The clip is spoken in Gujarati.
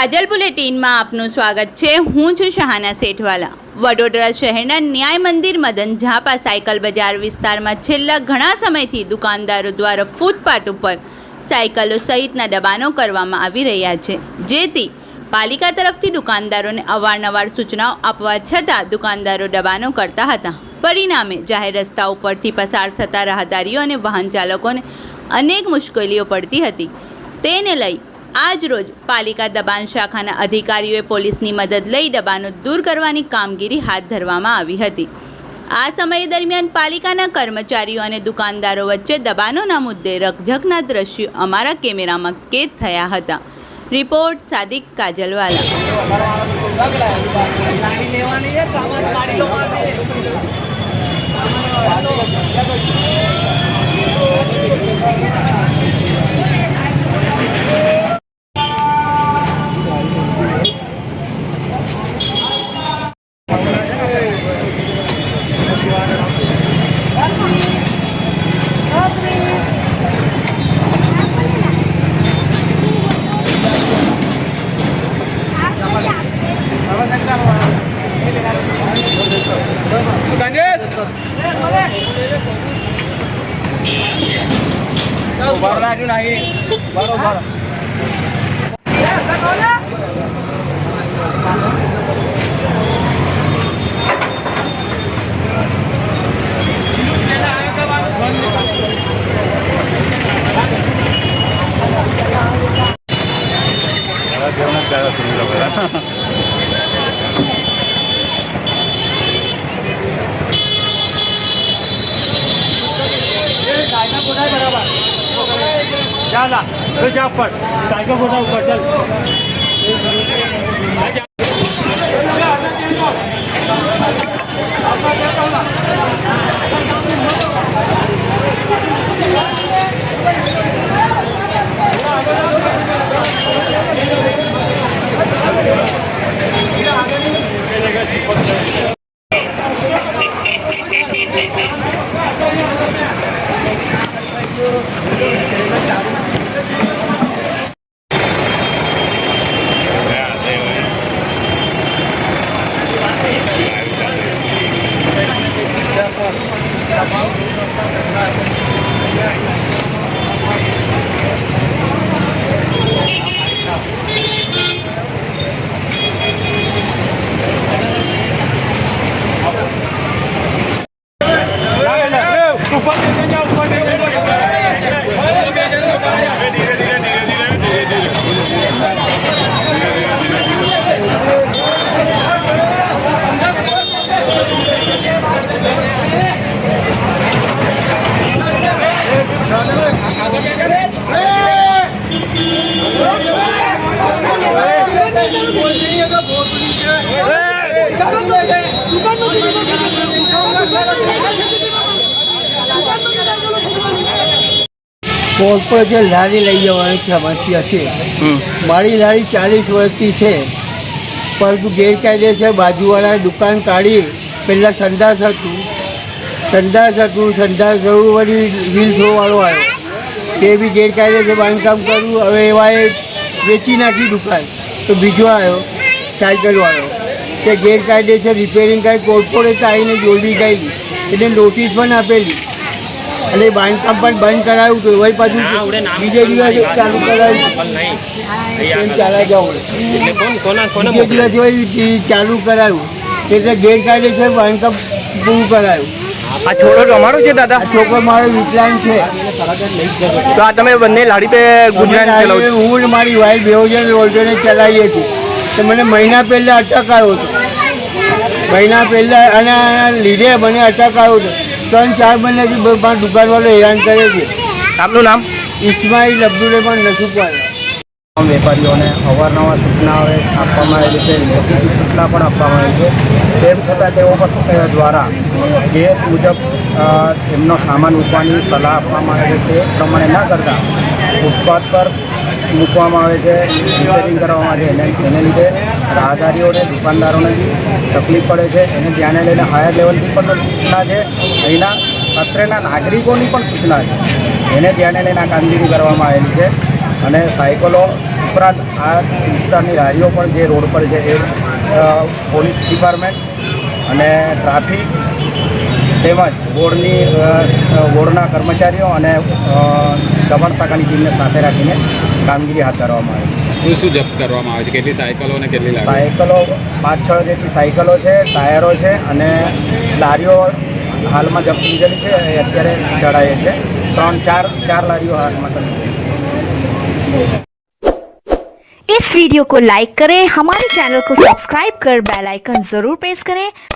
કાજલ બુલેટિનમાં આપનું સ્વાગત છે। હું છું શહાના સેઠવાલા। વડોદરા શહેરના ન્યાય મંદિર મદન ઝાપા સાયકલ બજાર વિસ્તારમાં છેલ્લા ઘણા સમયથી દુકાનદારો દ્વારા ફૂટપાથ ઉપર સાયકલો સહિતના દબાણો કરવામાં આવી રહ્યા છે, જેથી પાલિકા તરફથી દુકાનદારોને અવારનવાર સૂચનાઓ આપવા છતાં દુકાનદારો દબાણો કરતા હતા। પરિણામે જાહેર રસ્તા ઉપરથી પસાર થતા રાહદારીઓ અને વાહન ચાલકોને અનેક મુશ્કેલીઓ પડતી હતી। તેને લઈ આજ રોજ પાલિકા દબાણ શાખાના અધિકારીઓએ પોલીસની મદદ લઈ દબાણો દૂર કરવાની કામગીરી હાથ ધરવામાં આવી હતી। આ સમય દરમિયાન પાલિકાના કર્મચારીઓ અને દુકાનદારો વચ્ચે દબાણોના મુદ્દે રકઝકના દ્રશ્યો અમારા કેમેરામાં કેદ થયા હતા। રિપોર્ટ સાદિક કાજલવાલા। जाला तो जा पर साइकिल को ऊपर चल કોર્પોરેશન લારી લઈ જવાની સમસ્યા છે। મારી લારી 40 વર્ષથી છે, પરંતુ ગેરકાયદેસર બાજુવાળા દુકાન કાઢી પહેલાં સંડાસ હતું વળી વ્હીલ થ્રોવાળો આવ્યો, તે બી ગેરકાયદેસર બાંધકામ કર્યું। હવે એવાએ વેચી નાખી દુકાન, તો બીજો આવ્યો સાયકલવાળો, તે ગેરકાયદેસર રિપેરિંગ કરી કોર્પોરેટ આવીને જોડી ગયેલી, એને નોટિસ પણ આપેલી અને બાંધકામ પણ બંધ કરાવ્યું હતું। વળી પાછું બીજે દિવસે ચાલુ કરાવ્યું, બીજે દિવસે વળી ચાલુ કરાવ્યું, એટલે ગેરકાયદેસર બાંધકામ પૂરું કરાયું। આ છોકરો તમારો છે દાદા? આ છોકરો મારો વિકલાંગ છે। તો આ તમે બંને લાડી પે ગુજરાત ચલાવો છો? હું મારી વાઈફ બેવજન રોલ્ટોને ચલાવીએ છીએ, તો મને મહિના પહેલાં અટક આવ્યો હતો, મહિના પહેલાં અને લીધે મને અટક આવ્યો હતો। 3-4 મહિનાથી મારા દુકાનવાળો હેરાન કરે છે। આપનું નામ? ઇસ્માઇલ અબ્દુલરહમાન નસુકવાલા। વેપારીઓને અવારનવાર સૂચના આપવામાં આવેલી છે, લેખિત સૂચના પણ આપવામાં આવી છે, તેમ છતાં તેઓ દ્વારા જે મુજબ એમનો સામાન મૂકવાની સલાહ આપવામાં આવે છે એ પ્રમાણે ન કરતાં ફૂટપાથ પર મૂકવામાં આવે છે, રિપેરિંગ કરવામાં આવે છે। એને લીધે રાહદારીઓને દુકાનદારોને બી તકલીફ પડે છે। એને ધ્યાને લઈને હાયર લેવલથી પણ સૂચના છે, અહીંના અત્રેના નાગરિકોની પણ સૂચના છે, એને ધ્યાને લઈને આ કામગીરી કરવામાં આવેલી છે। અને સાયકલો ઉપરાંત આ વિસ્તારની લારીઓ પણ જે રોડ પર છે એ પોલીસ ડિપાર્ટમેન્ટ અને ટ્રાફિક તેમજ બોર્ડના કર્મચારીઓ અને દમણ શાખાની ટીમને સાથે રાખીને કામગીરી હાથ ધરવામાં આવી છે. શું શું જપ્ત કરવામાં આવે છે? કેટલી સાયકલો અને કેટલી લારીઓ? સાયકલો 5-6 જેટલી સાયકલો છે, ટાયરો છે અને લારીઓ હાલમાં જપ્ત લીધેલી છે એ અત્યારે ચડાય છે. 3-4 લારીઓ હાલમાં તો इस वीडियो को लाइक करें, हमारे चैनल को सब्सक्राइब कर बेल आइकन जरूर प्रेस करें